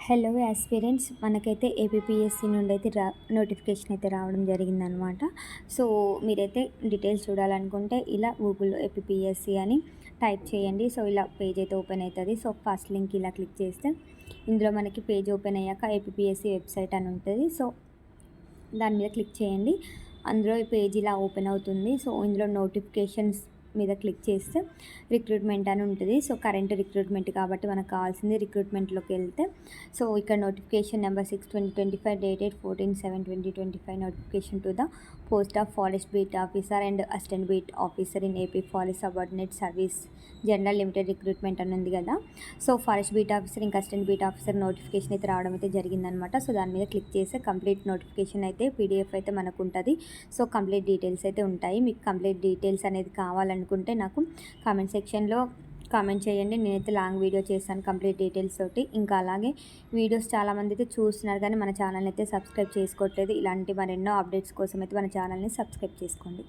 Hello aspirants, మనకైతే APPSC నుండి అయితే నోటిఫికేషన్ అయితే రావడం జరిగిందనమాట. సో మీరైతే డీటెయిల్స్ చూడాలనుకుంటే ఇలా గూగుల్లో ఏపీపీఎస్సీ అని టైప్ చేయండి. సో ఇలా పేజ్ అయితే ఓపెన్ అవుతుంది. సో ఫస్ట్ లింక్ ఇలా క్లిక్ చేస్తే ఇందులో మనకి పేజ్ ఓపెన్ అయ్యాక ఏపీపీఎస్సీ వెబ్సైట్ అని ఉంటుంది. సో దాని మీద క్లిక్ చేయండి. అందులో ఈ పేజ్ ఇలా ఓపెన్ అవుతుంది. సో ఇందులో నోటిఫికేషన్స్ మీద క్లిక్ చేస్తే రిక్రూట్మెంట్ అని ఉంటుంది. సో కరెంట్ రిక్రూట్మెంట్ కాబట్టి మనకు కావాల్సింది రిక్రూట్మెంట్లోకి వెళ్తే సో ఇక్కడ notification number 6/2025 dated 14/7/2025 notification to the post of forest beat officer and assistant beat officer in AP forest subordinate service general limited recruitment అని ఉంది కదా. సో ఫారెస్ట్ బీట్ ఆఫీసర్ ఇంకా assistant beat officer notification అయితే రావడం అయితే జరిగిందనమాట. So దాని మీద క్లిక్ చేస్తే కంప్లీట్ నోటిఫికేషన్ అయితే పీడిఎఫ్ అయితే మనకు ఉంటుంది. సో కంప్లీట్ డీటెయిల్స్ అయితే ఉంటాయి. మీకు కంప్లీట్ డీటెయిల్స్ అనేది కావాలనుకుంటే నాకు కామెంట్ సెక్షన్లో కామెంట్ చేయండి. నేనైతే లాంగ్ వీడియో చేస్తాను కంప్లీట్ డీటెయిల్స్ తోటి. ఇంకా అలాగే వీడియోస్ చాలామంది అయితే చూస్తున్నారు కానీ మన ఛానల్ని అయితే సబ్స్క్రైబ్ చేసుకోవట్లేదు. ఇలాంటి మరెన్నో అప్డేట్స్ కోసం అయితే మన ఛానల్ని సబ్స్క్రైబ్ చేసుకోండి.